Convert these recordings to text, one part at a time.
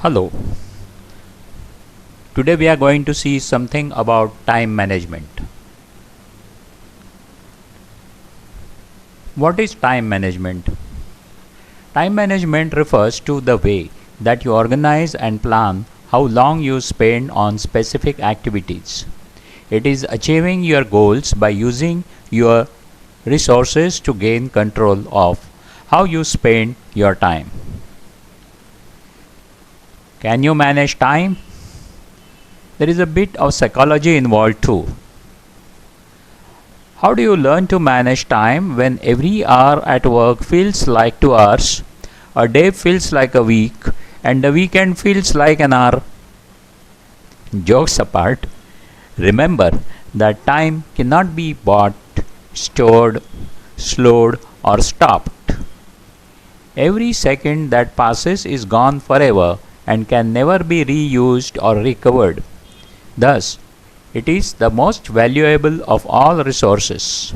Hello. Today we are going to see something about time management. What is time management? Time management refers to the way that you organize and plan how long you spend on specific activities. It is achieving your goals by using your resources to gain control of how you spend your time. Can you manage time? There is a bit of psychology involved too. How do you learn to manage time when every hour at work feels like 2 hours, a day feels like a week, and the weekend feels like an hour? Jokes apart, remember that time cannot be bought, stored, slowed, or stopped. Every second that passes is gone forever and can never be reused or recovered. Thus, it is the most valuable of all resources.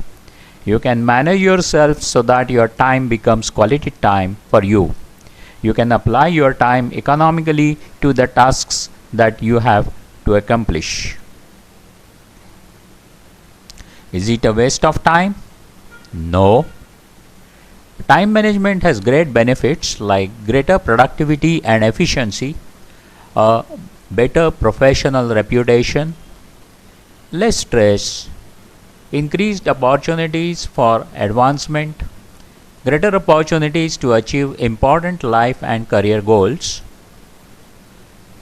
You can manage yourself so that your time becomes quality time for you. You can apply your time economically to the tasks that you have to accomplish. Is it a waste of time? No. Time management has great benefits like greater productivity and efficiency, a better professional reputation, less stress, increased opportunities for advancement, greater opportunities to achieve important life and career goals.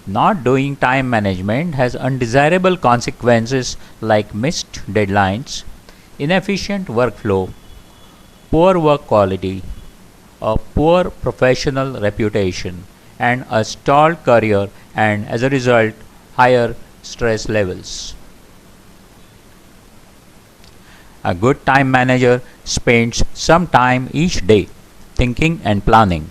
Not doing time management has undesirable consequences like missed deadlines, inefficient workflow, poor work quality, a poor professional reputation, and a stalled career, and as a result, higher stress levels. A good time manager spends some time each day thinking and planning.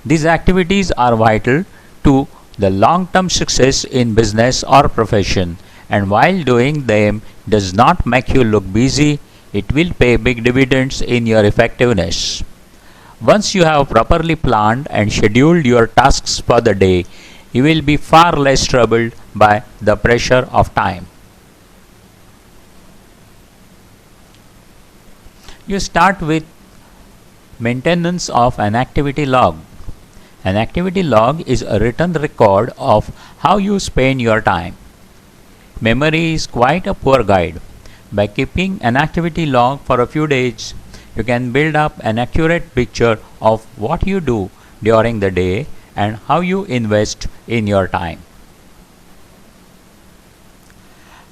These activities are vital to the long-term success in business or profession, and while doing them does not make you look busy, it will pay big dividends in your effectiveness. Once you have properly planned and scheduled your tasks for the day, you will be far less troubled by the pressure of time. You start with maintenance of an activity log. An activity log is a written record of how you spend your time. Memory is quite a poor guide. By keeping an activity log for a few days, you can build up an accurate picture of what you do during the day and how you invest in your time.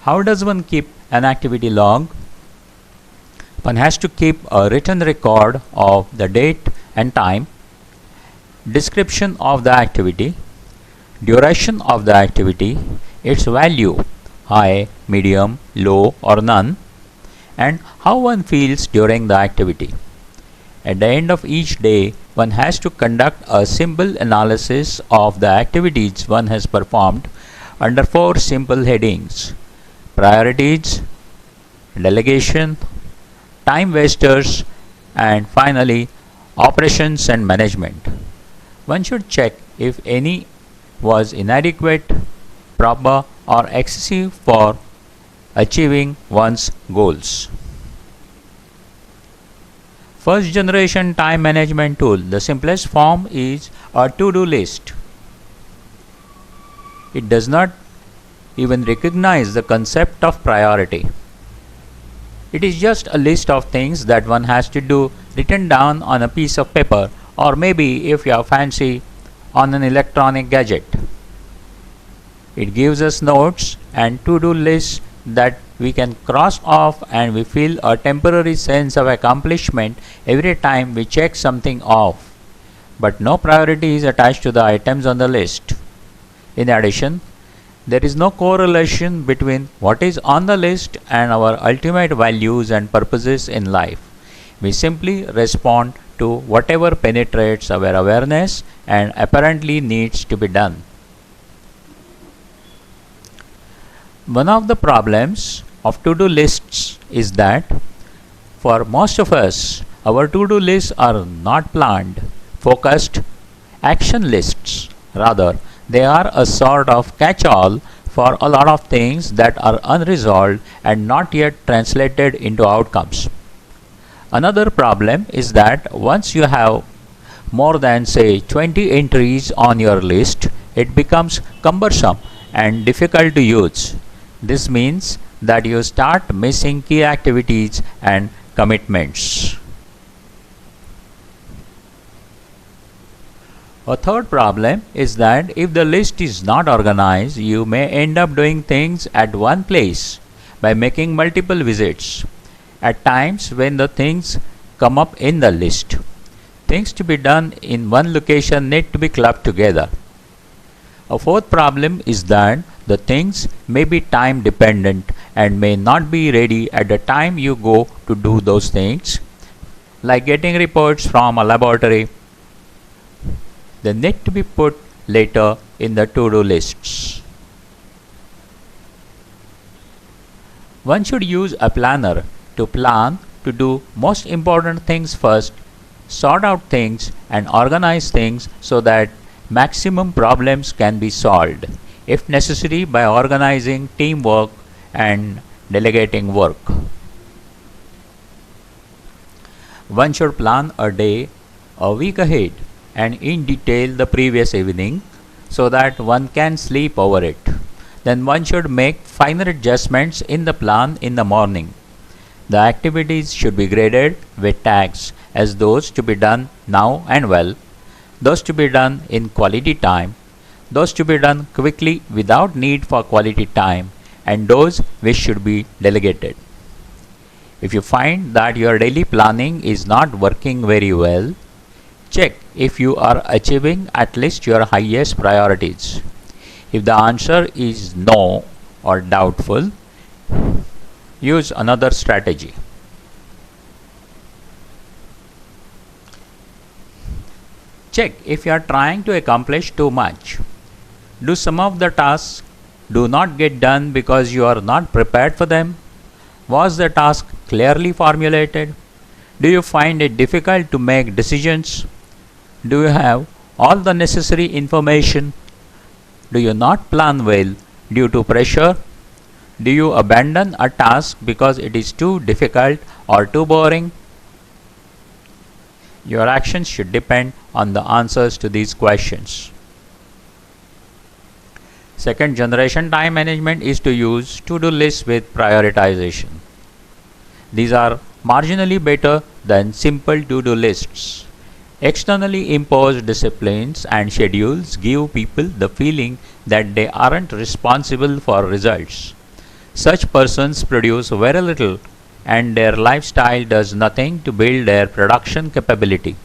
How does one keep an activity log? One has to keep a written record of the date and time, description of the activity, duration of the activity, its value, high, medium, low, or none, and how one feels during the activity. At the end of each day, one has to conduct a simple analysis of the activities one has performed under 4 simple headings: priorities, delegation, time wasters, and finally, operations and management. One should check if any was inadequate, proper, or excessive for achieving one's goals. First generation time management tool. The simplest form is a to-do list. It does not even recognize the concept of priority. It is just a list of things that one has to do written down on a piece of paper, or maybe if you are fancy, on an electronic gadget. It gives us notes and to-do lists that we can cross off, and we feel a temporary sense of accomplishment every time we check something off. But no priority is attached to the items on the list. In addition, there is no correlation between what is on the list and our ultimate values and purposes in life. We simply respond to whatever penetrates our awareness and apparently needs to be done. One of the problems of to-do lists is that for most of us, our to-do lists are not planned, focused action lists. Rather, They are a sort of catch-all for a lot of things that are unresolved and not yet translated into outcomes. Another problem is that once you have more than say 20 entries on your list, it becomes cumbersome and difficult to use. This means that you start missing key activities and commitments. A third problem is that if the list is not organized, you may end up doing things at one place by making multiple visits. At times when the things come up in the list, things to be done in one location need to be clubbed together. A fourth problem is that the things may be time dependent and may not be ready at the time you go to do those things, like getting reports from a laboratory. They need to be put later in the to-do lists. One should use a planner to plan to do most important things first, sort out things and organize things so that maximum problems can be solved, if necessary by organizing teamwork and delegating work. One should plan a day, a week ahead and in detail the previous evening so that one can sleep over it. Then one should make finer adjustments in the plan in the morning. The activities should be graded with tags as those to be done now and well, those to be done in quality time, those to be done quickly without need for quality time, and those which should be delegated. If you find that your daily planning is not working very well, check if you are achieving at least your highest priorities. If the answer is no or doubtful, use another strategy. Check if you are trying to accomplish too much. Do some of the tasks do not get done because you are not prepared for them? Was the task clearly formulated? Do you find it difficult to make decisions? Do you have all the necessary information? Do you not plan well due to pressure? Do you abandon a task because it is too difficult or too boring? Your actions should depend on the answers to these questions. Second generation time management is to use to-do lists with prioritization. These are marginally better than simple to-do lists. Externally imposed disciplines and schedules give people the feeling that they aren't responsible for results. Such persons produce very little and their lifestyle does nothing to build their production capability.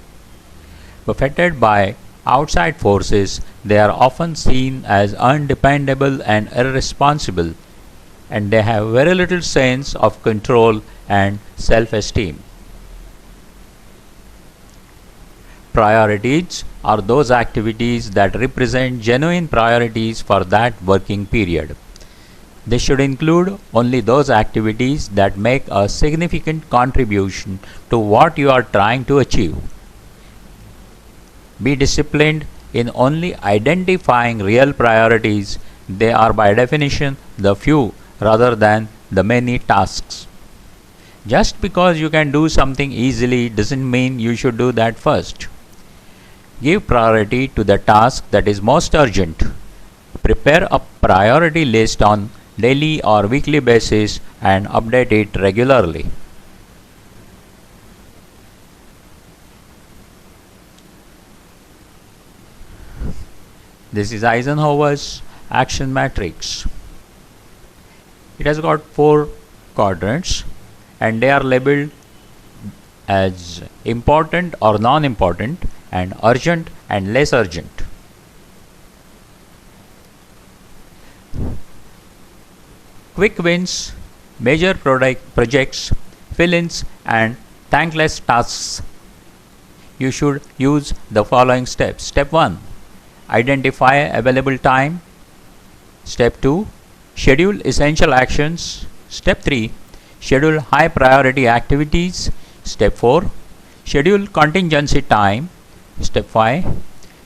Buffeted by outside forces, they are often seen as undependable and irresponsible, and they have very little sense of control and self-esteem. Priorities are those activities that represent genuine priorities for that working period. They should include only those activities that make a significant contribution to what you are trying to achieve. Be disciplined in only identifying real priorities. They are by definition the few rather than the many tasks. Just because you can do something easily doesn't mean you should do that first. Give priority to the task that is most urgent. Prepare a priority list on daily or weekly basis and update it regularly. This is Eisenhower's action matrix. It has got 4 quadrants and they are labeled as important or non-important and urgent and less urgent. Quick wins, major projects, fill-ins and thankless tasks. You should use the following steps. Step 1. Identify available time. Step 2. Schedule essential actions. Step 3. Schedule high priority activities. Step 4. Schedule contingency time. Step 5.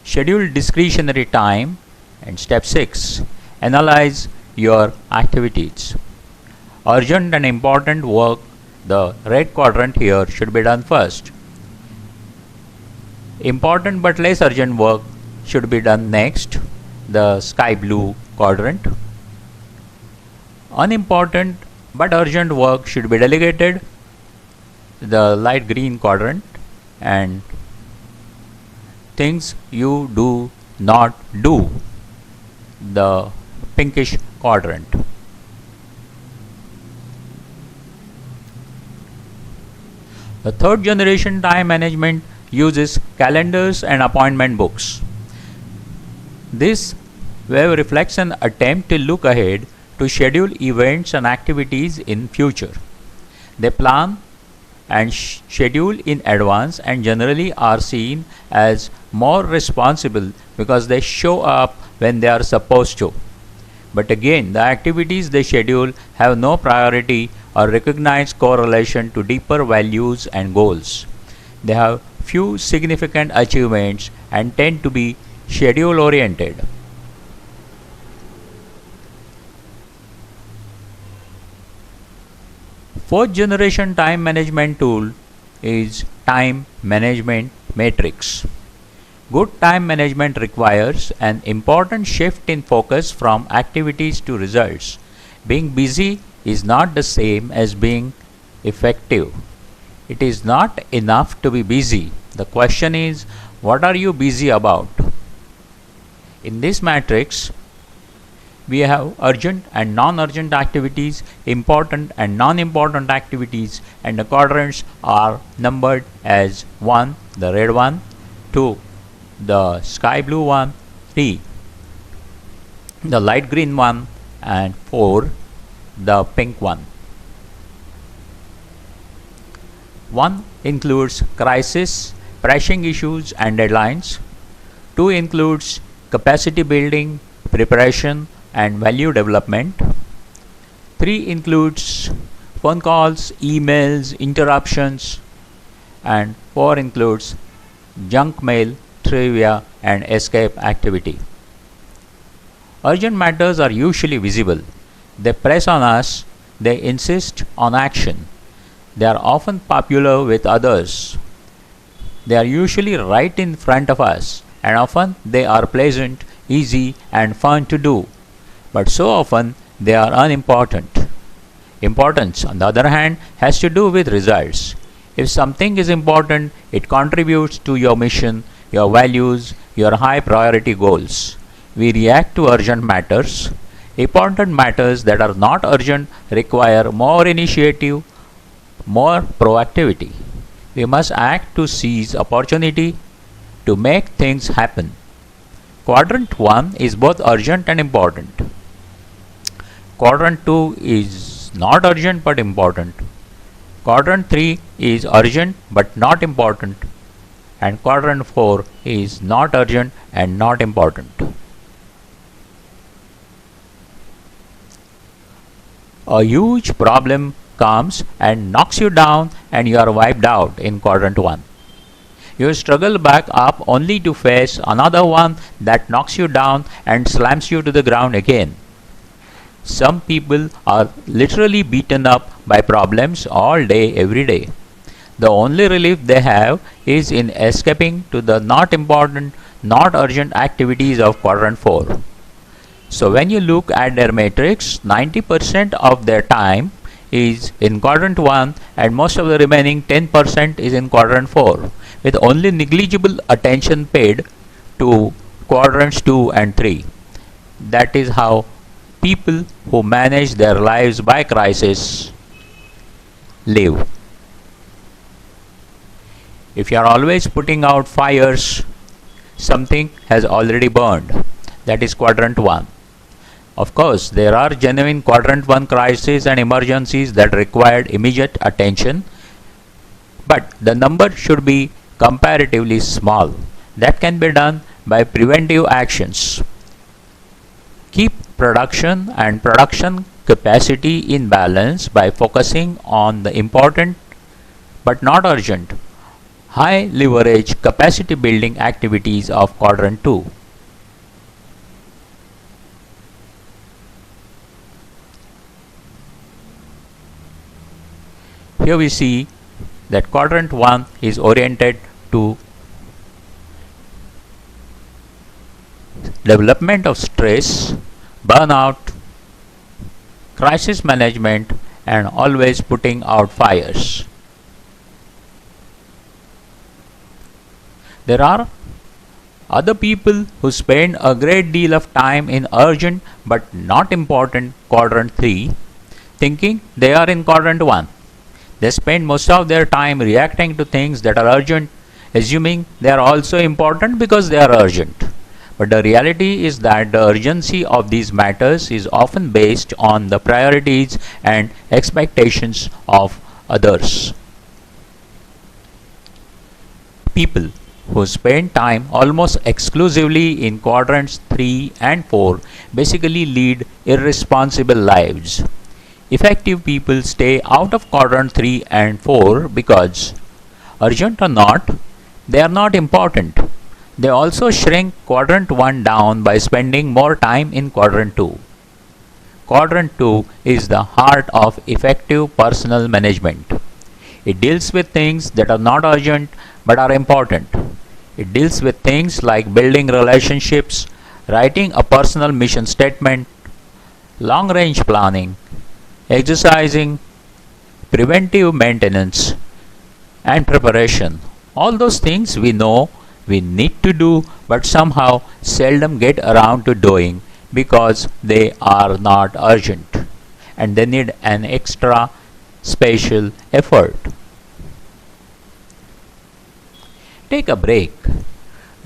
Schedule discretionary time. And step 6, analyze your activities. Urgent and important work, the red quadrant here, should be done first. Important but less urgent work should be done next, the sky blue quadrant. Unimportant but urgent work should be delegated, the light green quadrant. And things you do not do, the pinkish quadrant. The third generation time management uses calendars and appointment books. This wave reflects an attempt to look ahead to schedule events and activities in future. They plan and schedule in advance and generally are seen as more responsible because they show up when they are supposed to. But again, the activities they schedule have no priority or recognize correlation to deeper values and goals. They have few significant achievements and tend to be schedule oriented. Fourth generation time management tool is time management matrix. Good time management requires an important shift in focus from activities to results. Being busy is not the same as being effective. It is not enough to be busy. The question is, what are you busy about? In this matrix, we have urgent and non-urgent activities, important and non-important activities, and the quadrants are numbered as 1, the red one, 2, the sky blue one, 3, the light green one, and 4, the pink one. 1 includes crisis, pressing issues and deadlines. 2 includes capacity building, preparation, and value development. 3 includes phone calls, emails, interruptions, and 4 includes junk mail, trivia, and escape activity. Urgent matters are usually visible. They press on us, they insist on action. They are often popular with others. They are usually right in front of us, and often they are pleasant, easy, and fun to do. But so often they are unimportant. Importance, on the other hand, has to do with results. If something is important, it contributes to your mission, your values, your high priority goals. We react to urgent matters. Important matters that are not urgent require more initiative, more proactivity. We must act to seize opportunity to make things happen. Quadrant 1 is both urgent and important. Quadrant 2 is not urgent but important. Quadrant 3 is urgent but not important. And quadrant 4 is not urgent and not important. A huge problem comes and knocks you down and you are wiped out in quadrant 1. You struggle back up only to face another one that knocks you down and slams you to the ground again. Some people are literally beaten up by problems all day, every day. The only relief they have is in escaping to the not important, not urgent activities of quadrant 4. So when you look at their matrix, 90% of their time is in quadrant 1 and most of the remaining 10% is in quadrant 4, with only negligible attention paid to quadrants 2 and 3. That is how people who manage their lives by crisis live. If you are always putting out fires, something has already burned. That is quadrant 1. Of course, there are genuine quadrant 1 crises and emergencies that required immediate attention, but the number should be comparatively small. That can be done by preventive actions. Keep production and production capacity in balance by focusing on the important but not urgent, high leverage capacity building activities of quadrant 2. Here we see that quadrant 1 is oriented to development of stress, burnout, crisis management, and always putting out fires. There are other people who spend a great deal of time in urgent but not important quadrant 3, thinking they are in quadrant 1. They spend most of their time reacting to things that are urgent, assuming they are also important because they are urgent. But the reality is that the urgency of these matters is often based on the priorities and expectations of others. People who spend time almost exclusively in quadrants 3 and 4 basically lead irresponsible lives. Effective people stay out of quadrant 3 and 4 because, urgent or not, they are not important. They also shrink quadrant 1 down by spending more time in quadrant 2. Quadrant 2 is the heart of effective personal management. It deals with things that are not urgent but are important. It deals with things like building relationships, writing a personal mission statement, long range planning, exercising, preventive maintenance, and preparation. All those things we know we need to do but somehow seldom get around to doing because they are not urgent and they need an extra special effort. Take a break.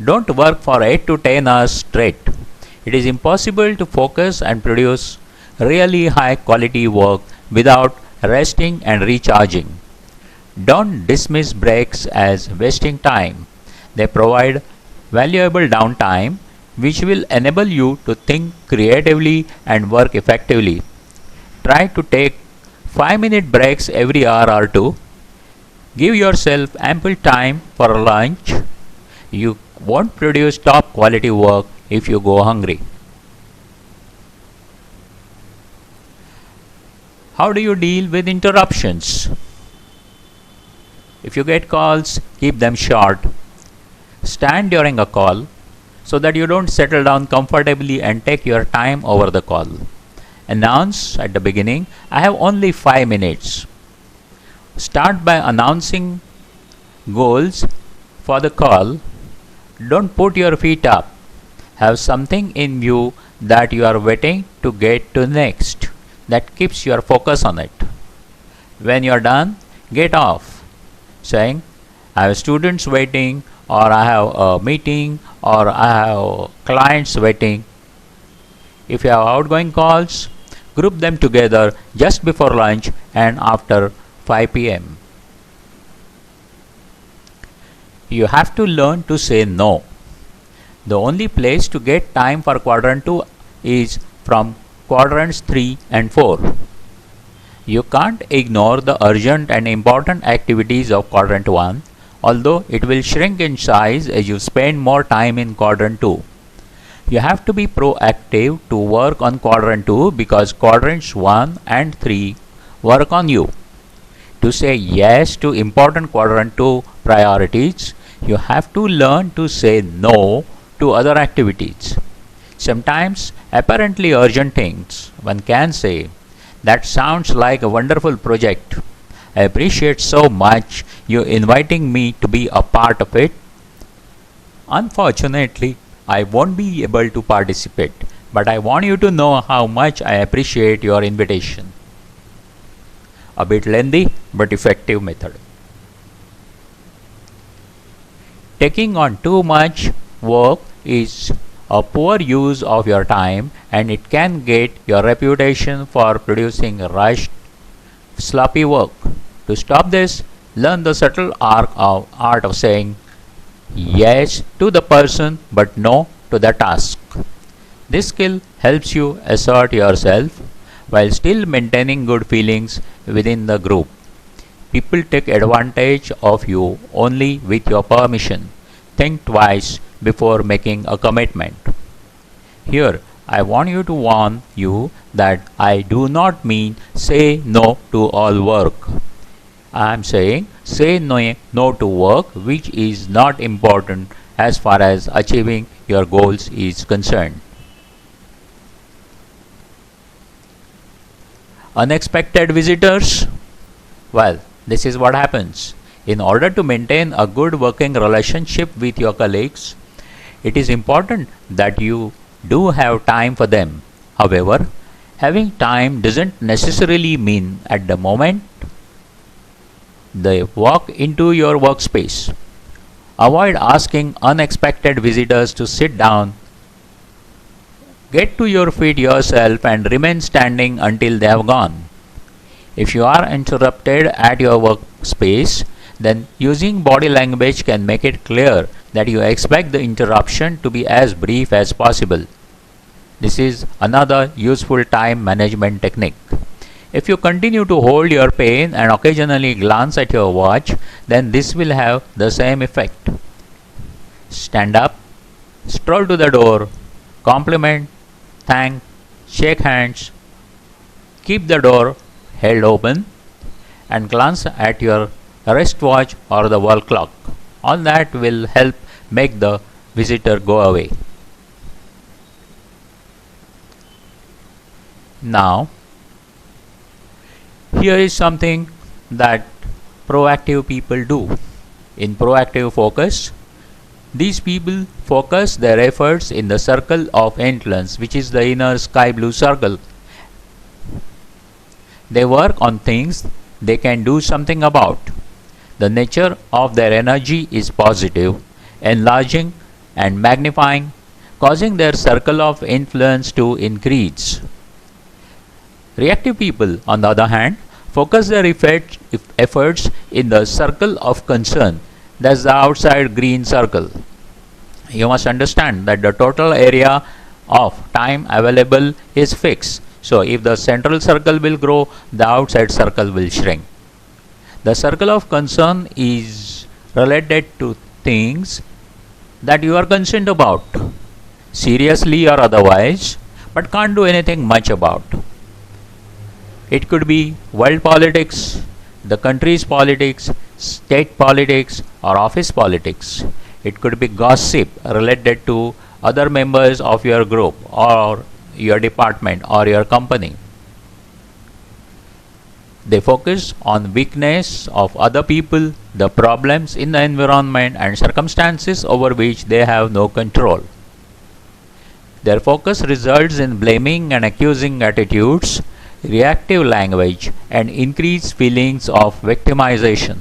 Don't work for 8 to 10 hours straight. It is impossible to focus and produce really high quality work without resting and recharging. Don't dismiss breaks as wasting time. They provide valuable downtime which will enable you to think creatively and work effectively. Try to take 5-minute breaks every hour or two. Give yourself ample time for a lunch. You won't produce top quality work if you go hungry. How do you deal with interruptions? If you get calls, keep them short. Stand during a call so that you don't settle down comfortably and take your time over the call. Announce at the beginning, I have only 5 minutes. Start by announcing goals for the call. Don't put your feet up. Have something in view that you are waiting to get to next. That keeps your focus on it. When you are done, get off, saying, I have students waiting, or I have a meeting, or I have clients waiting. If you have outgoing calls, group them together just before lunch and after 5 p.m. You have to learn to say no. The only place to get time for quadrant 2 is from quadrants 3 and 4. You can't ignore the urgent and important activities of quadrant 1, although it will shrink in size as you spend more time in quadrant 2. You have to be proactive to work on quadrant 2 because quadrants 1 and 3 work on you. To say yes to important quadrant 2 priorities, you have to learn to say no to other activities. Sometimes apparently urgent things one can say, that sounds like a wonderful project. I appreciate so much you inviting me to be a part of it. Unfortunately, I won't be able to participate, but I want you to know how much I appreciate your invitation. A bit lengthy but effective method. Taking on too much work is a poor use of your time and it can get your reputation for producing rushed, sloppy work. To stop this, learn the subtle art of saying yes to the person but no to the task. This skill helps you assert yourself while still maintaining good feelings within the group. People take advantage of you only with your permission. Think twice before making a commitment. Here, I want you to warn you that I do not mean say no to all work. I am saying say no to work which is not important as far as achieving your goals is concerned. Unexpected visitors? Well, this is what happens. In order to maintain a good working relationship with your colleagues, it is important that you do have time for them. However, having time doesn't necessarily mean at the moment they walk into your workspace. Avoid asking unexpected visitors to sit down. Get to your feet yourself and remain standing until they have gone. If you are interrupted at your workspace, then using body language can make it clear that you expect the interruption to be as brief as possible. This is another useful time management technique. If you continue to hold your pen and occasionally glance at your watch, then this will have the same effect. Stand up, stroll to the door, compliment, thank, shake hands, keep the door held open, and glance at your wristwatch or the wall clock. All that will help make the visitor go away. Now, here is something that proactive people do. In proactive focus, these people focus their efforts in the circle of influence, which is the inner sky blue circle. They work on things they can do something about. The nature of their energy is positive, enlarging and magnifying, causing their circle of influence to increase. Reactive people, on the other hand, focus their efforts in the circle of concern, that's the outside green circle. You must understand that the total area of time available is fixed. So, if the central circle will grow, the outside circle will shrink. The circle of concern is related to things that you are concerned about, seriously or otherwise, but can't do anything much about. It could be world politics, the country's politics, state politics, or office politics. It could be gossip related to other members of your group or your department or your company. They focus on weakness of other people, the problems in the environment and circumstances over which they have no control. Their focus results in blaming and accusing attitudes, reactive language, and increased feelings of victimization.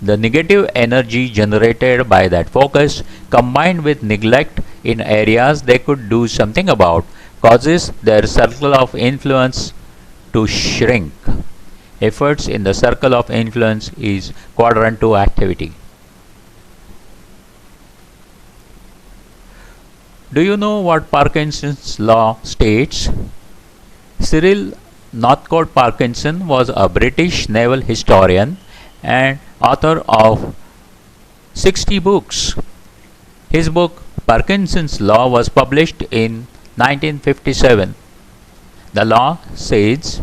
The negative energy generated by that focus, combined with neglect in areas they could do something about, causes their circle of influence to shrink. Efforts in the circle of influence is quadrant 2 activity. Do you know what Parkinson's law states? Cyril Northcote Parkinson was a British naval historian and author of 60 books. His book Parkinson's Law was published in 1957. The law says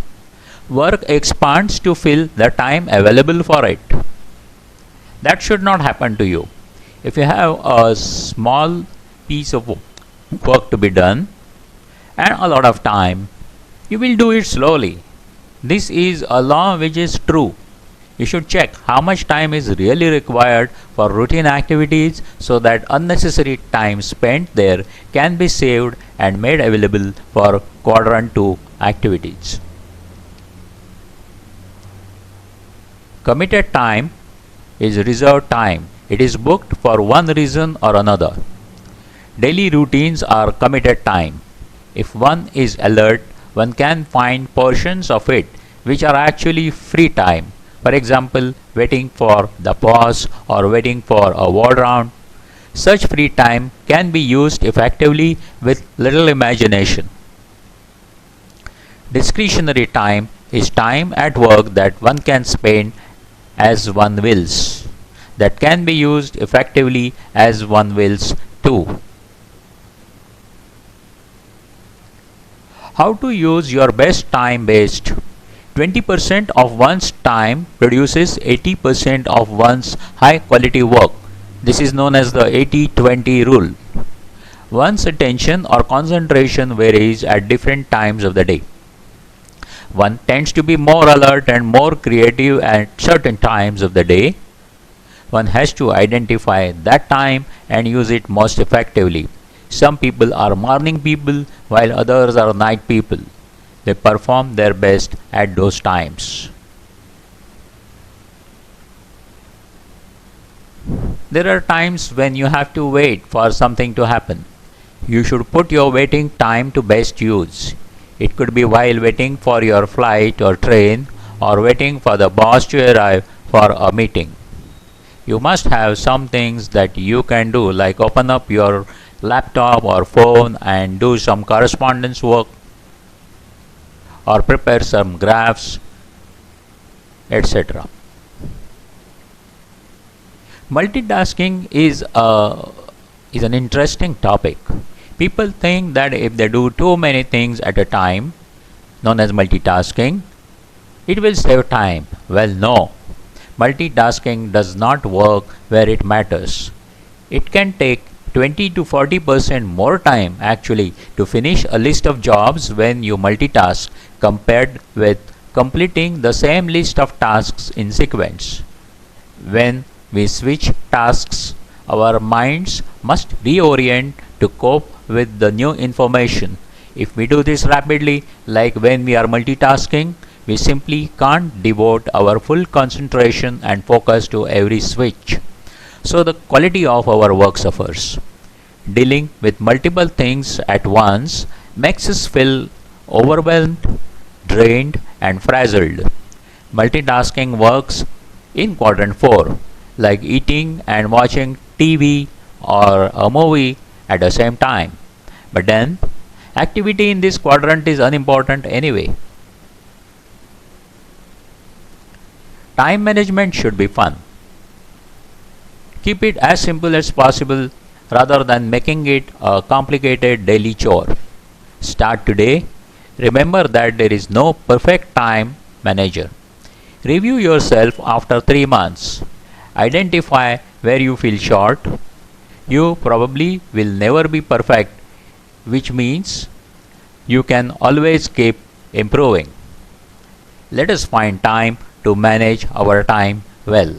work expands to fill the time available for it. That should not happen to you. If you have a small piece of work to be done and a lot of time, you will do it slowly. This is a law which is true. You should check how much time is really required for routine activities so that unnecessary time spent there can be saved and made available for quadrant 2 activities. Committed time is reserved time. It is booked for one reason or another. Daily routines are committed time. If one is alert, one can find portions of it which are actually free time. For example, waiting for the pause or waiting for a word round. Such free time can be used effectively with little imagination. Discretionary time is time at work that one can spend as one wills, that can be used effectively as one wills too. How to use your best time based 20% of one's time produces 80% of one's high quality work. This is known as the 80-20 rule. One's attention or concentration varies at different times of the day. One tends to be more alert and more creative at certain times of the day. One has to identify that time and use it most effectively. Some people are morning people while others are night people. They perform their best at those times. There are times when you have to wait for something to happen. You should put your waiting time to best use. It could be while waiting for your flight or train, or waiting for the boss to arrive for a meeting. You must have some things that you can do, like open up your laptop or phone and do some correspondence work, or prepare some graphs, etc. Multitasking is an interesting topic. People think that if they do too many things at a time, known as multitasking, it will save time. Well, no. Multitasking does not work where it matters. It can take 20 to 40% more time actually to finish a list of jobs when you multitask compared with completing the same list of tasks in sequence. When we switch tasks, our minds must reorient to cope with the new information. If we do this rapidly, like when we are multitasking, we simply can't devote our full concentration and focus to every switch. So the quality of our work suffers. Dealing with multiple things at once makes us feel overwhelmed, drained, and frazzled. Multitasking works in quadrant 4, like eating and watching TV or a movie at the same time. But then, activity in this quadrant is unimportant anyway. Time management should be fun. Keep it as simple as possible rather than making it a complicated daily chore. Start today. Remember that there is no perfect time manager. Review yourself after 3 months. Identify where you feel short. You probably will never be perfect, which means you can always keep improving. Let us find time to manage our time well.